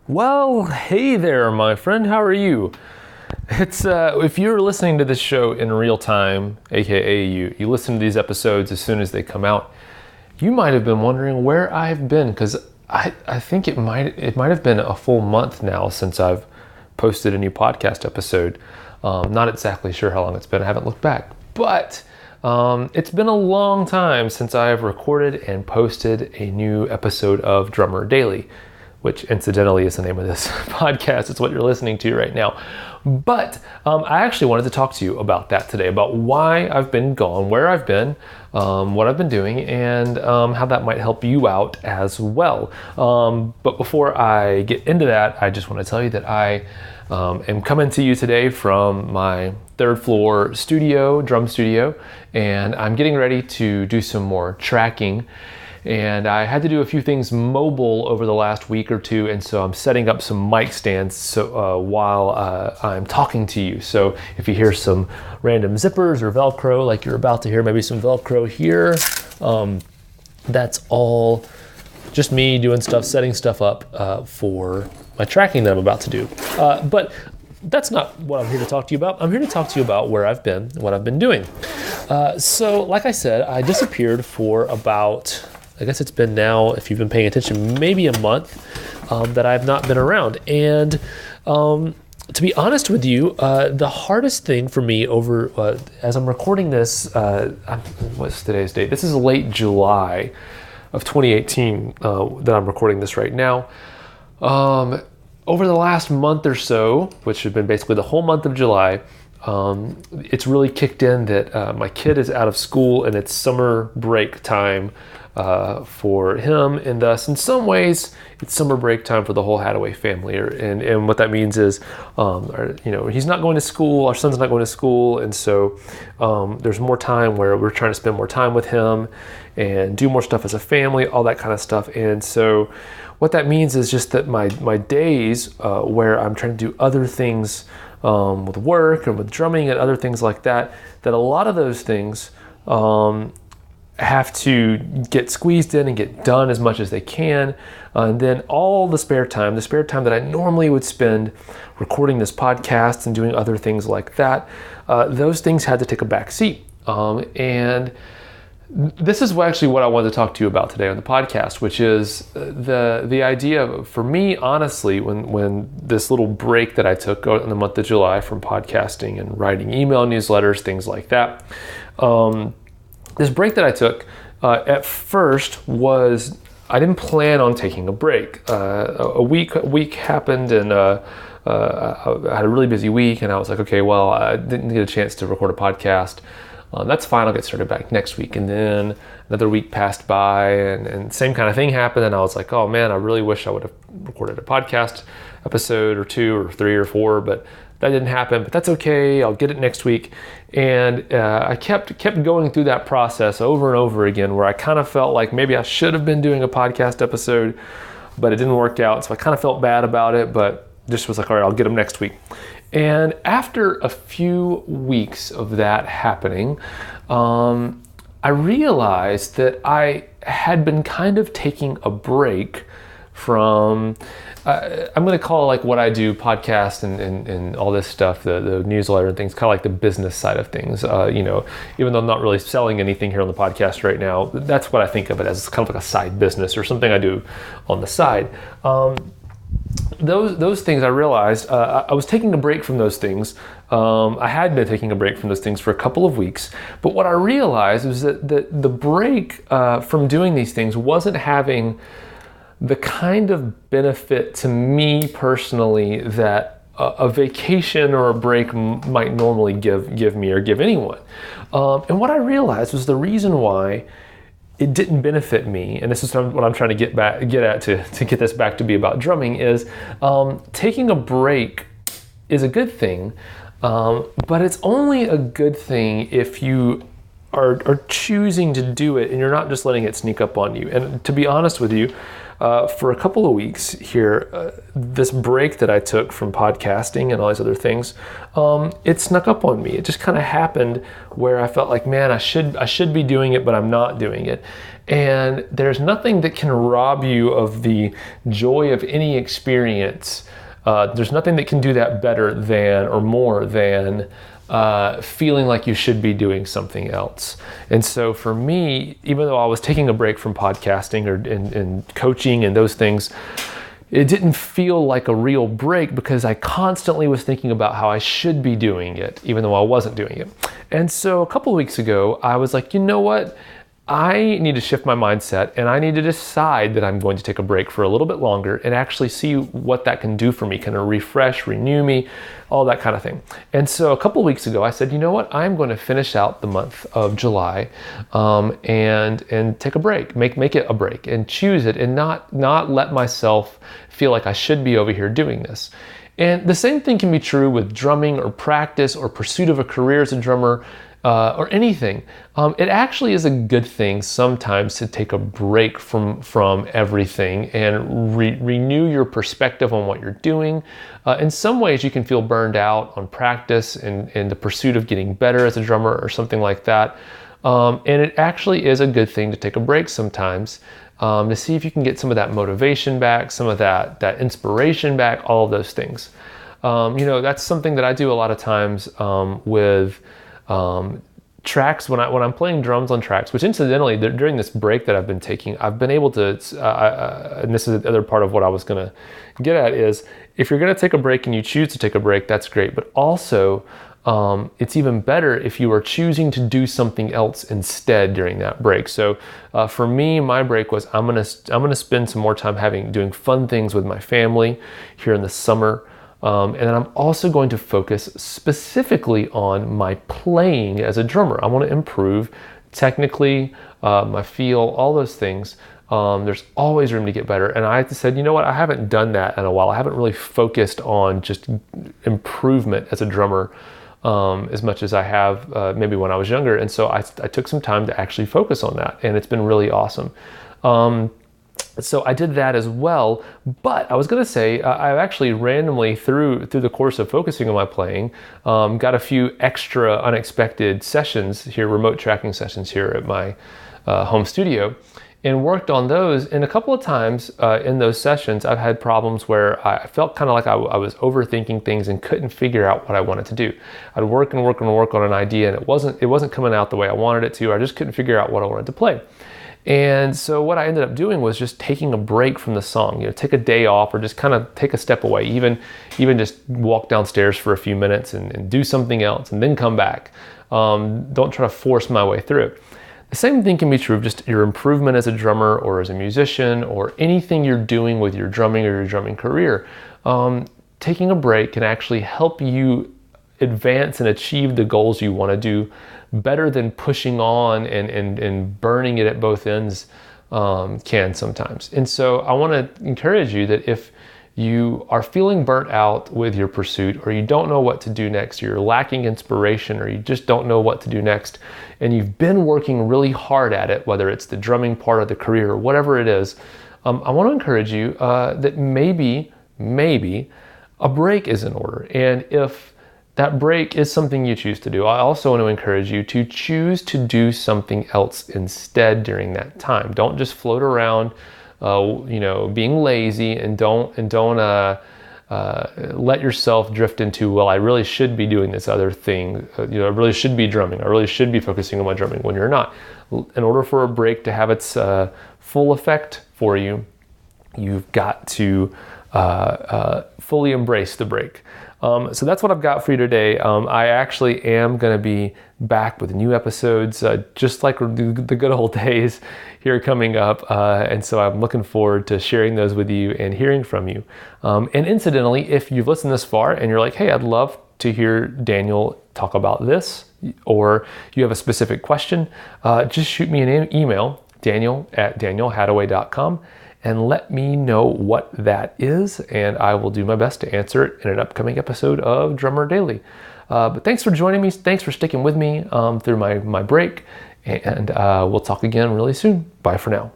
Well, hey there, my friend. How are you? It's if you're listening to this show in real time, aka you listen to these episodes as soon as they come out, you might have been wondering where I've been, because I think it might have been a full month now since I've posted a new podcast episode. Not exactly sure how long it's been. I haven't looked back, but it's been a long time since I have recorded and posted a new episode of Drummer Daily, which incidentally is the name of this podcast. It's what you're listening to right now. But I actually wanted to talk to you about that today, about why I've been gone, where I've been, what I've been doing, and how that might help you out as well. But before I get into that, I just want to tell you that I am coming to you today from my third floor studio, drum studio, and I'm getting ready to do some more tracking. And I had to do a few things mobile over the last week or two, and so I'm setting up some mic stands while I'm talking to you. So if you hear some random zippers or Velcro, like you're about to hear maybe some Velcro here, that's all just me doing stuff, setting stuff up for my tracking that I'm about to do. But that's not what I'm here to talk to you about. I'm here to talk to you about where I've been, what I've been doing. So like I said, I disappeared for about, I guess it's been now, if you've been paying attention, maybe a month that I've not been around. And to be honest with you, the hardest thing for me as I'm recording this, what's today's date? This is late July of 2018 that I'm recording this right now. Over the last month or so, which has been basically the whole month of July, it's really kicked in that my kid is out of school and it's summer break time for him, and thus in some ways it's summer break time for the whole Hadaway family. And what that means is, he's not going to school, our son's not going to school, and so there's more time where we're trying to spend more time with him and do more stuff as a family, all that kind of stuff. And so what that means is just that my days where I'm trying to do other things with work and with drumming and other things like that, that a lot of those things have to get squeezed in and get done as much as they can. And then all the spare time that I normally would spend recording this podcast and doing other things like that, those things had to take a back seat. And this is actually what I wanted to talk to you about today on the podcast, which is the idea of, for me, honestly, when this little break that I took in the month of July from podcasting and writing email newsletters, things like that, this break that I took at first was, I didn't plan on taking a break. A week happened, and I had a really busy week, and I was like, okay, well, I didn't get a chance to record a podcast. That's fine, I'll get started back next week. And then another week passed by, and same kind of thing happened, and I was like, oh man, I really wish I would have recorded a podcast episode or 2 or 3 or 4, but that didn't happen. But that's okay, I'll get it next week. And I kept going through that process over and over again, where I kind of felt like maybe I should have been doing a podcast episode, but it didn't work out, so I kind of felt bad about it, but just was like, all right, I'll get them next week. And after a few weeks of that happening, I realized that I had been kind of taking a break from, I'm going to call it like what I do, podcast and all this stuff, the newsletter and things, kind of like the business side of things. Even though I'm not really selling anything here on the podcast right now, that's what I think of it as, kind of like a side business or something I do on the side. Those things, I realized I was taking a break from those things. I had been taking a break from those things for a couple of weeks, but what I realized was that the break from doing these things wasn't having the kind of benefit to me personally that a vacation or a break might normally give me or give anyone. And what I realized was the reason why it didn't benefit me, and this is what I'm trying to get at to get this back to be about drumming, is taking a break is a good thing, but it's only a good thing if you are choosing to do it and you're not just letting it sneak up on you. And to be honest with you, For a couple of weeks here, this break that I took from podcasting and all these other things, it snuck up on me. It just kind of happened where I felt like, man, I should be doing it, but I'm not doing it. And there's nothing that can rob you of the joy of any experience. There's nothing that can do that better than or more than feeling like you should be doing something else. And so for me, even though I was taking a break from podcasting and coaching and those things, it didn't feel like a real break because I constantly was thinking about how I should be doing it, even though I wasn't doing it. And so a couple of weeks ago, I was like, you know what? I need to shift my mindset and I need to decide that I'm going to take a break for a little bit longer and actually see what that can do for me, kind of refresh, renew me, all that kind of thing. And so a couple of weeks ago, I said, you know what, I'm going to finish out the month of July and take a break, make it a break and choose it and not let myself feel like I should be over here doing this. And the same thing can be true with drumming or practice or pursuit of a career as a drummer, or anything. It actually is a good thing sometimes to take a break from everything and renew your perspective on what you're doing. In some ways you can feel burned out on practice and the pursuit of getting better as a drummer or something like that. And it actually is a good thing to take a break sometimes to see if you can get some of that motivation back, some of that inspiration back, all of those things. That's something that I do a lot of times with tracks when I'm playing drums on tracks, which incidentally during this break that I've been taking, I've been able to, and this is the other part of what I was going to get at is if you're going to take a break and you choose to take a break, that's great. But also it's even better if you are choosing to do something else instead during that break. So for me, my break was I'm gonna spend some more time doing fun things with my family here in the summer. And then I'm also going to focus specifically on my playing as a drummer. I want to improve technically, my feel, all those things. There's always room to get better. And I said, you know what? I haven't done that in a while. I haven't really focused on just improvement as a drummer as much as I have maybe when I was younger. And so I took some time to actually focus on that. And it's been really awesome. So I did that as well, but I was going to say I actually randomly through the course of focusing on my playing, got a few extra unexpected sessions here, remote tracking sessions here at my home studio, and worked on those. And a couple of times in those sessions, I've had problems where I felt kind of like I was overthinking things and couldn't figure out what I wanted to do. I'd work on an idea, and it wasn't coming out the way I wanted it to. I just couldn't figure out what I wanted to play. And so what I ended up doing was just taking a break from the song, take a day off or just kind of take a step away, even just walk downstairs for a few minutes and do something else and then come back. Don't try to force my way through it. The same thing can be true of just your improvement as a drummer or as a musician or anything you're doing with your drumming or your drumming career. Taking a break can actually help you advance and achieve the goals you want to do better than pushing on and burning it at both ends can sometimes. And so I want to encourage you that if you are feeling burnt out with your pursuit, or you don't know what to do next, you're lacking inspiration, or you just don't know what to do next, and you've been working really hard at it, whether it's the drumming part of the career or whatever it is, I want to encourage you that maybe a break is in order. And if that break is something you choose to do, I also want to encourage you to choose to do something else instead during that time. Don't just float around, being lazy, and don't let yourself drift into, well, I really should be doing this other thing. I really should be drumming. I really should be focusing on my drumming when you're not. In order for a break to have its full effect for you, you've got to fully embrace the break. So that's what I've got for you today. I actually am going to be back with new episodes, just like the good old days here coming up. And so I'm looking forward to sharing those with you and hearing from you. And incidentally, if you've listened this far and you're like, hey, I'd love to hear Daniel talk about this, or you have a specific question, just shoot me an email, daniel@danielhadaway.com. and let me know what that is, and I will do my best to answer it in an upcoming episode of Drummer Daily. But thanks for joining me. Thanks for sticking with me through my break, and we'll talk again really soon. Bye for now.